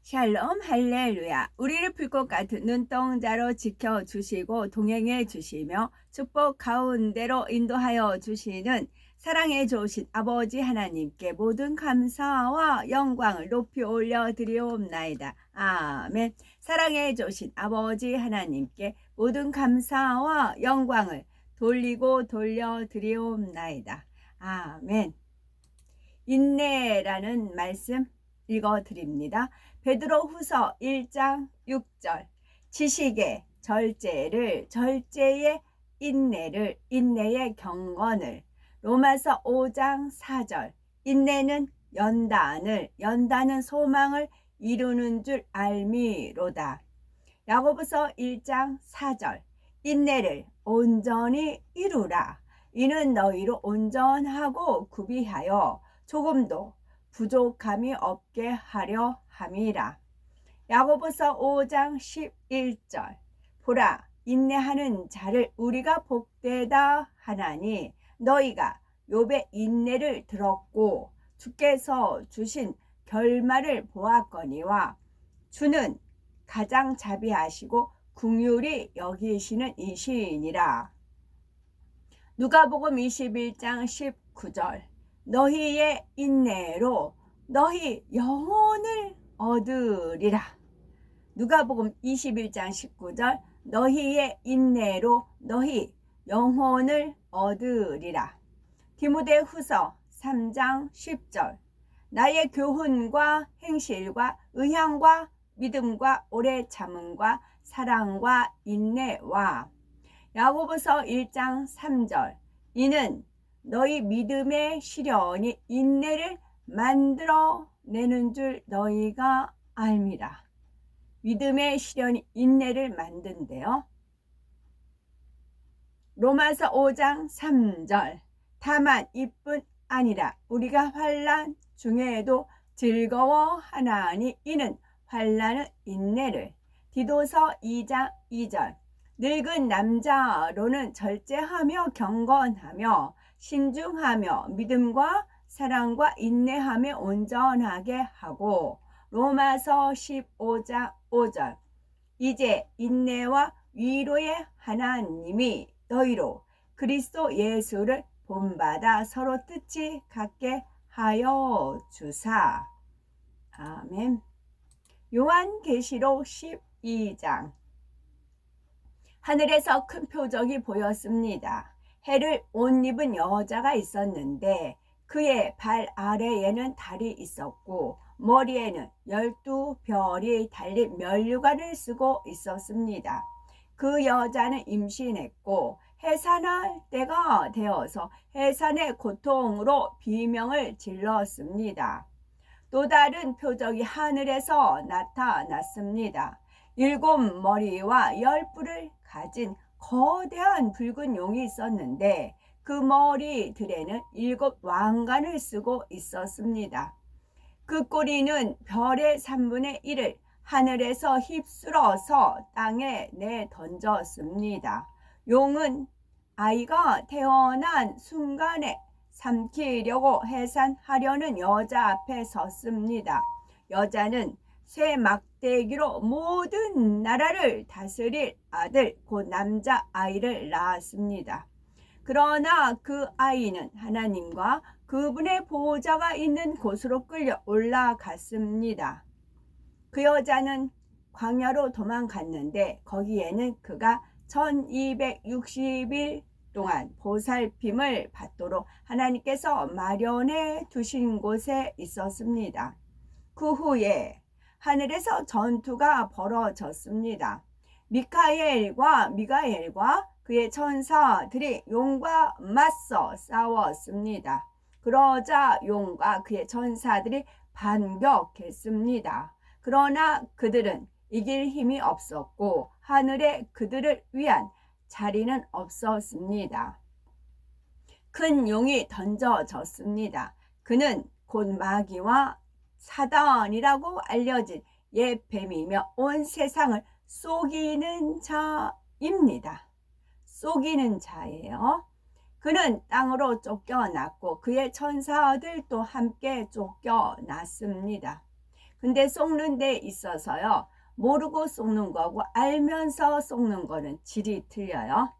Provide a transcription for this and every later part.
샬롬 할렐루야. 우리를 불꽃 같은 눈동자로 지켜주시고 동행해 주시며 축복 가운데로 인도하여 주시는 사랑해 주신 아버지 하나님께 모든 감사와 영광을 높이 올려드리옵나이다. 아멘. 사랑해 주신 아버지 하나님께 모든 감사와 영광을 돌려드리옵나이다. 아멘. 인내라는 말씀 읽어드립니다. 베드로후서 1장 6절 지식의 절제를 절제의 인내를 인내의 경건을 로마서 5장 4절 인내는 연단은 소망을 이루는 줄 알미로다. 야고보서 1장 4절 인내를 온전히 이루라. 이는 너희로 온전하고 구비하여 조금도 부족함이 없게 하려 함이라. 야고보서 5장 11절 보라 인내하는 자를 우리가 복되다 하나니 너희가 욥의 인내를 들었고 주께서 주신 결말을 보았거니와 주는 가장 자비하시고 긍휼히 여기시는 이시니라. 누가복음 21장 19절 너희의 인내로 너희 영혼을 얻으리라. 누가복음 21장 19절 너희의 인내로 너희 영혼을 얻으리라. 디모데후서 3장 10절 나의 교훈과 행실과 의향과 믿음과 오래 참음과 사랑과 인내와 야고보서 1장 3절 이는 너희 믿음의 시련이 인내를 만들어내는 줄 너희가 알미라. 믿음의 시련이 인내를 만든대요. 로마서 5장 3절 다만 이뿐 아니라 우리가 환난 중에도 즐거워하나니 이는 환난은 인내를. 디도서 2장 2절 늙은 남자로는 절제하며 경건하며 신중하며 믿음과 사랑과 인내하며 온전하게 하고. 로마서 15장 5절 이제 인내와 위로의 하나님이 너희로 그리스도 예수를 본받아 서로 뜻이 같게 하여 주사. 아멘. 요한계시록 12장 하늘에서 큰 표적이 보였습니다. 해를 옷 입은 여자가 있었는데 그의 발 아래에는 달이 있었고 머리에는 12별이 달린 면류관을 쓰고 있었습니다. 그 여자는 임신했고 해산할 때가 되어서 해산의 고통으로 비명을 질렀습니다. 또 다른 표적이 하늘에서 나타났습니다. 7머리와 10뿔을 가진 거대한 붉은 용이 있었는데 그 머리들에는 7왕관을 쓰고 있었습니다. 그 꼬리는 별의 3분의 1을 하늘에서 휩쓸어서 땅에 내던졌습니다. 용은 아이가 태어난 순간에 삼키려고 해산하려는 여자 앞에 섰습니다. 여자는 쇠 막대기로 모든 나라를 다스릴 아들 곧 남자 아이를 낳았습니다. 그러나 그 아이는 하나님과 그분의 보호자가 있는 곳으로 끌려 올라갔습니다. 그 여자는 광야로 도망갔는데 거기에는 그가 1260일 동안 보살핌을 받도록 하나님께서 마련해 두신 곳에 있었습니다. 그 후에 하늘에서 전투가 벌어졌습니다. 미카엘과 미가엘과 그의 천사들이 용과 맞서 싸웠습니다. 그러자 용과 그의 천사들이 반격했습니다. 그러나 그들은 이길 힘이 없었고 하늘에 그들을 위한 자리는 없었습니다. 큰 용이 던져졌습니다. 그는 곧 마귀와 사단이라고 알려진 옛 뱀이며 온 세상을 속이는 자입니다. 속이는 자예요. 그는 땅으로 쫓겨났고 그의 천사들도 함께 쫓겨났습니다. 근데 속는 데 있어서요, 모르고 속는 거고 알면서 속는 거는 질이 틀려요.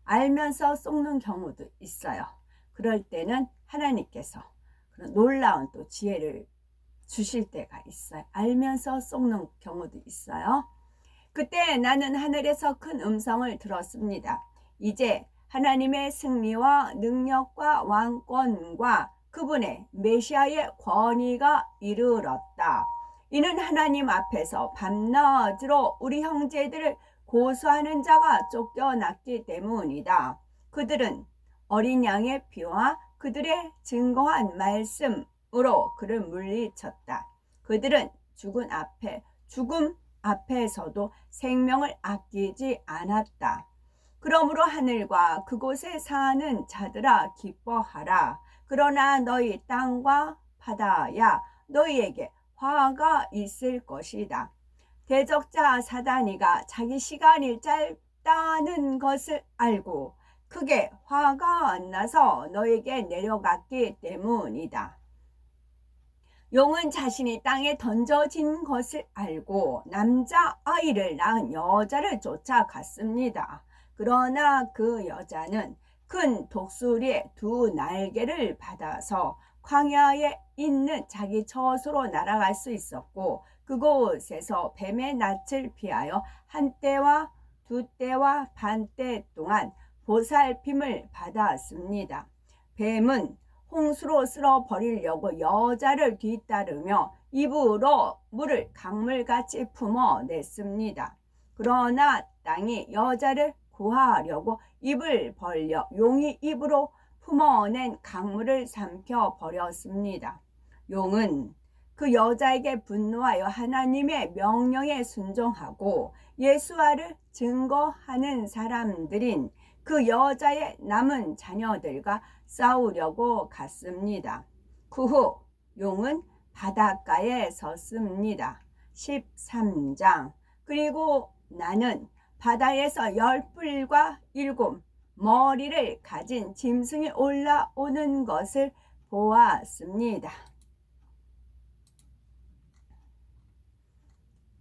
알면서 속는 경우도 있어요. 그럴 때는 하나님께서 그런 놀라운 또 지혜를 주실 때가 있어요. 알면서 속는 경우도 있어요. 그때 나는 하늘에서 큰 음성을 들었습니다. 이제 하나님의 승리와 능력과 왕권과 그분의 메시아의 권위가 이르렀다. 이는 하나님 앞에서 밤낮으로 우리 형제들을 고소하는 자가 쫓겨났기 때문이다. 그들은 어린 양의 피와 그들의 증거한 말씀으로 그를 물리쳤다. 그들은 죽음 앞에서도 생명을 아끼지 않았다. 그러므로 하늘과 그곳에 사는 자들아 기뻐하라. 그러나 너희 땅과 바다야 너희에게 화가 있을 것이다. 대적자 사단이가 자기 시간이 짧다는 것을 알고 크게 화가 나서 너에게 내려갔기 때문이다. 용은 자신이 땅에 던져진 것을 알고 남자아이를 낳은 여자를 쫓아갔습니다. 그러나 그 여자는 큰 독수리의 두 날개를 받아서 광야에 있는 자기 처소로 날아갈 수 있었고 그곳에서 뱀의 낯을 피하여 한 때와 두 때와 반 때 동안 보살핌을 받았습니다. 뱀은 홍수로 쓸어 버리려고 여자를 뒤따르며 입으로 물을 강물같이 품어냈습니다. 그러나 땅이 여자를 구하려고 입을 벌려 용이 입으로 품어낸 강물을 삼켜 버렸습니다. 용은 그 여자에게 분노하여 하나님의 명령에 순종하고 예수와를 증거하는 사람들인 그 여자의 남은 자녀들과 싸우려고 갔습니다. 그 후 용은 바닷가에 섰습니다. 13장. 그리고 나는 바다에서 10뿔과 7 머리를 가진 짐승이 올라오는 것을 보았습니다.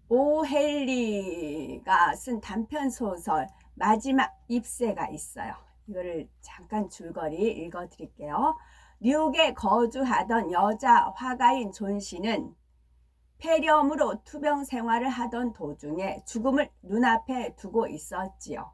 오헨리가 쓴 단편소설 마지막 잎새가 있어요. 이거를 잠깐 줄거리 읽어드릴게요. 뉴욕에 거주하던 여자 화가인 존 씨는 폐렴으로 투병 생활을 하던 도중에 죽음을 눈앞에 두고 있었지요.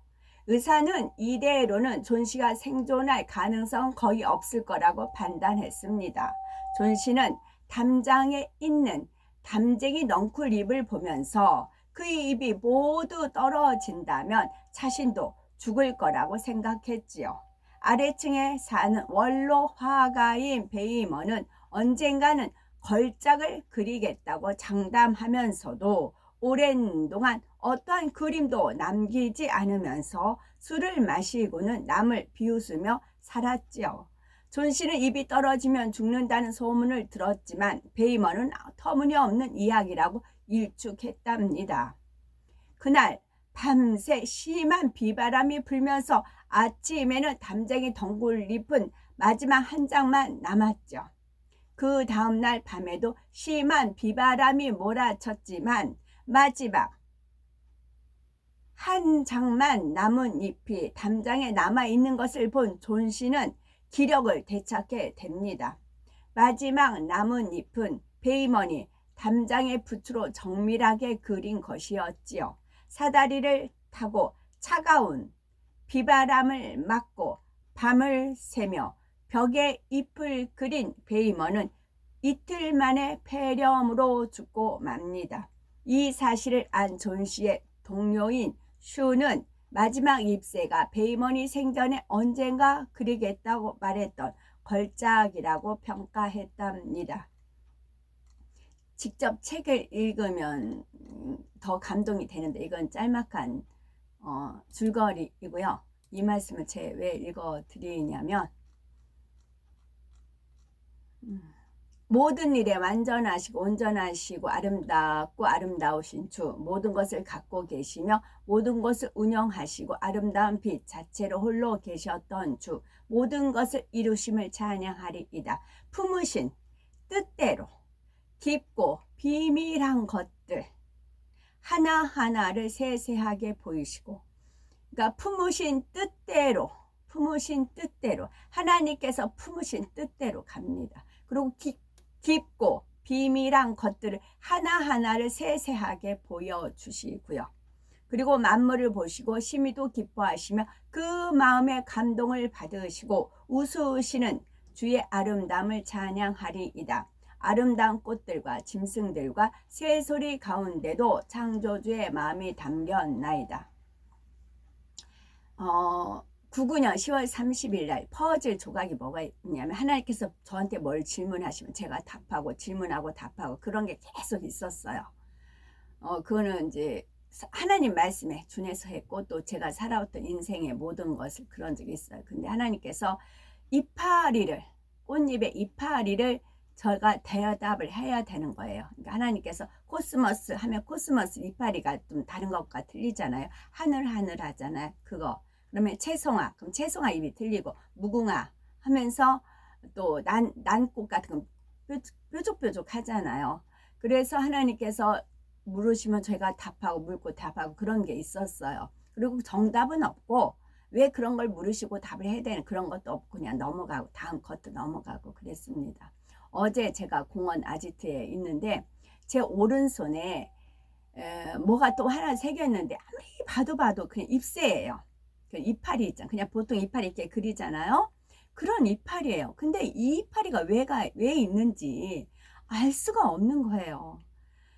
의사는 이대로는 존 씨가 생존할 가능성은 거의 없을 거라고 판단했습니다. 존 씨는 담장에 있는 담쟁이 넝쿨잎을 보면서 그의 잎이 모두 떨어진다면 자신도 죽을 거라고 생각했지요. 아래층에 사는 원로 화가인 베이먼은 언젠가는 걸작을 그리겠다고 장담하면서도 오랜 동안 어떠한 그림도 남기지 않으면서 술을 마시고는 남을 비웃으며 살았지요. 존 씨는 입이 떨어지면 죽는다는 소문을 들었지만 베이먼은 터무니없는 이야기라고 일축했답니다. 그날 밤새 심한 비바람이 불면서 아침에는 담쟁이 덩굴잎은 마지막 한 장만 남았죠. 그 다음날 밤에도 심한 비바람이 몰아쳤지만 마지막 한 장만 남은 잎이 담장에 남아있는 것을 본 존 씨는 기력을 되찾게 됩니다. 마지막 남은 잎은 베이먼이 담장의 붓으로 정밀하게 그린 것이었지요. 사다리를 타고 차가운 비바람을 맞고 밤을 새며 벽에 잎을 그린 베이먼은 이틀 만에 폐렴으로 죽고 맙니다. 이 사실을 안 존 씨의 동료인 슈는 마지막 잎새가 베이먼이 생전에 언젠가 그리겠다고 말했던 걸작이라고 평가했답니다. 직접 책을 읽으면 더 감동이 되는데 이건 짤막한 줄거리이고요. 이 말씀을 제가 왜 읽어드리냐면 모든 일에 완전하시고 온전하시고 아름답고 아름다우신 주, 모든 것을 갖고 계시며 모든 것을 운영하시고 아름다운 빛 자체로 홀로 계셨던 주, 모든 것을 이루심을 찬양하리이다. 품으신 뜻대로 깊고 비밀한 것들 하나하나를 세세하게 보이시고, 그러니까 품으신 뜻대로 하나님께서 품으신 뜻대로 갑니다. 그리고 깊고 비밀한 것들을 하나하나를 세세하게 보여주시고요. 그리고 만물을 보시고 심히도 기뻐하시며 그 마음의 감동을 받으시고 웃으시는 주의 아름다움을 찬양하리이다. 아름다운 꽃들과 짐승들과 새소리 가운데도 창조주의 마음이 담겼나이다. 99년 10월 30일 날 퍼즐 조각이 뭐가 있냐면, 하나님께서 저한테 뭘 질문하시면 제가 답하고 질문하고 답하고 그런 게 계속 있었어요. 그거는 이제 하나님 말씀에 준해서 했고, 또 제가 살아왔던 인생의 모든 것을 그런 적이 있어요. 근데 하나님께서 이파리를, 꽃잎의 이파리를 제가 대답을 해야 되는 거예요. 그러니까 하나님께서 코스모스 하면 코스모스 이파리가 좀 다른 것과 틀리잖아요. 하늘 하잖아요. 그거. 그러면 채송화, 그럼 채송화 잎이 틀리고, 무궁화 하면서 또 난꽃 같은 건 뾰족뾰족 하잖아요. 그래서 하나님께서 물으시면 제가 답하고 묻고 답하고 그런 게 있었어요. 그리고 정답은 없고, 왜 그런 걸 물으시고 답을 해야 되는 그런 것도 없고 그냥 넘어가고 다음 것도 넘어가고 그랬습니다. 어제 제가 공원 아지트에 있는데 제 오른손에 뭐가 또 하나 새겼는데, 아무리 봐도 그냥 잎새예요. 그 이파리 있잖아요. 그냥 보통 이파리 이렇게 그리잖아요. 그런 이파리예요. 근데 이 이파리가 왜 있는지 알 수가 없는 거예요.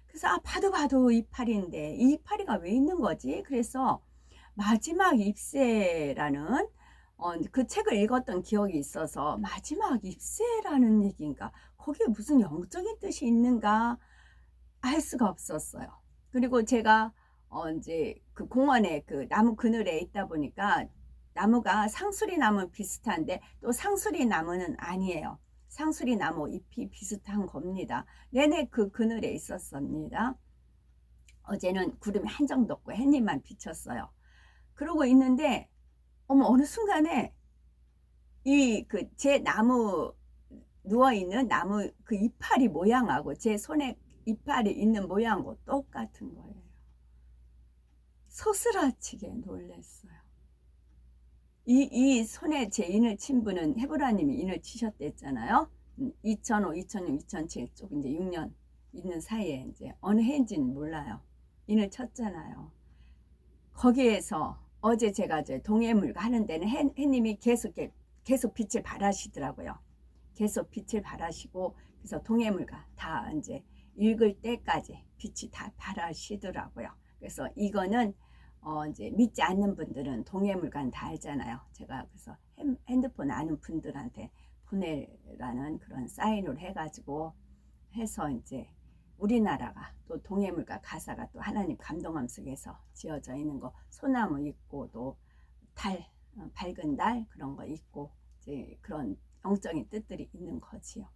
그래서 봐도 이파리인데 이 이파리가 왜 있는 거지? 그래서 마지막 잎새라는 그 책을 읽었던 기억이 있어서, 마지막 잎새라는 얘기인가, 거기에 무슨 영적인 뜻이 있는가 알 수가 없었어요. 그리고 제가 이제 그 공원에 그 나무 그늘에 있다 보니까 나무가 상수리 나무 비슷한데 또 상수리 나무는 아니에요. 상수리 나무 잎이 비슷한 겁니다. 내내 그 그늘에 있었습니다. 어제는 구름이 한 점도 없고 햇님만 비쳤어요. 그러고 있는데 어느 순간에 이 그 제 나무, 누워있는 나무 그 이파리 모양하고 제 손에 이파리 있는 모양하고 똑같은 거예요. 소스라치게 놀랐어요. 이 손에 제 인을 친 분은 헤브라님이 인을 치셨댔잖아요. 2005, 2006, 2007 쪽 이제 6년 있는 사이에 이제 어느 해인지는 몰라요. 인을 쳤잖아요. 거기에서 어제 제가 이제 동해물과 하는 데는 해님이 계속 빛을 발하시더라고요. 계속 빛을 발하시고, 그래서 동해물과 다 이제 읽을 때까지 빛이 다 발하시더라고요. 그래서 이거는 이제 믿지 않는 분들은 동해물관 다 알잖아요. 제가 그래서 핸드폰 아는 분들한테 보내라는 그런 사인을 해가지고 해서 이제 우리나라가 또 동해물과 가사가 또 하나님 감동함 속에서 지어져 있는 거, 소나무 있고 또 달, 밝은 달 그런 거 있고 이제 그런 영적인 뜻들이 있는 거지요.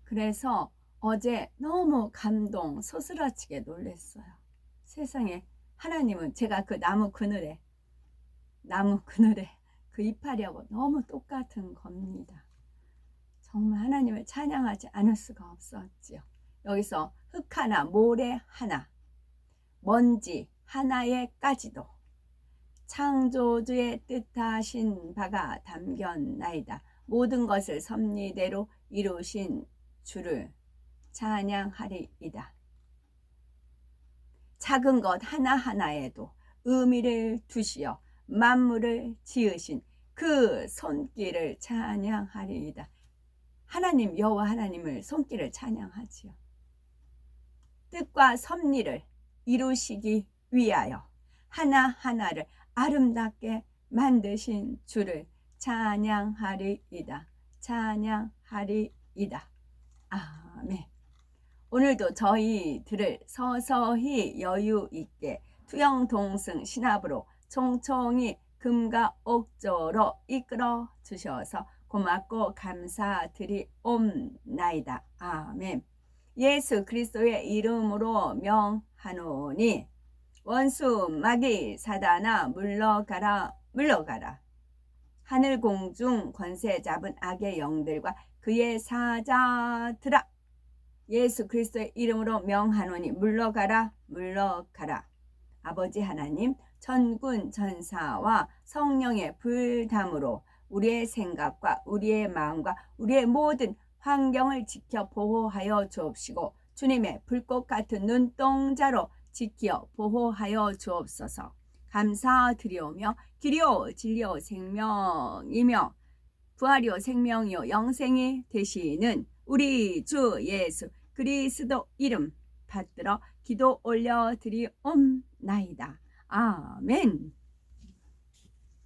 그래서 어제 너무 감동, 소스라치게 놀랐어요. 세상에 하나님은 제가 그 나무 그늘에 그 이파리하고 너무 똑같은 겁니다. 정말 하나님을 찬양하지 않을 수가 없었지요. 여기서 흙 하나, 모래 하나, 먼지 하나에까지도 창조주의 뜻하신 바가 담겼나이다. 모든 것을 섭리대로 이루신 주를 찬양하리이다. 작은 것 하나하나에도 의미를 두시어 만물을 지으신 그 손길을 찬양하리이다. 하나님, 여호와 하나님을 손길을 찬양하지요. 뜻과 섭리를 이루시기 위하여 하나하나를 아름답게 만드신 주를 찬양하리이다. 찬양하리이다. 아멘. 오늘도 저희들을 서서히 여유 있게 투영동승 신압으로 총총히 금과 옥조로 이끌어 주셔서 고맙고 감사드리옵나이다. 아멘. 예수 그리스도의 이름으로 명하노니 원수 마귀 사단아 물러가라 물러가라. 하늘 공중 권세 잡은 악의 영들과 그의 사자들아 예수 그리스도의 이름으로 명하노니 물러가라 물러가라. 아버지 하나님, 천군 천사와 성령의 불담으로 우리의 생각과 우리의 마음과 우리의 모든 환경을 지켜 보호하여 주옵시고 주님의 불꽃 같은 눈동자로 지켜 보호하여 주옵소서. 감사드리오며 길이요 진리요 생명이며 부활이요 생명이요 영생이 되시는 우리 주 예수 그리스도 이름 받들어 기도 올려드리옵나이다. 아멘.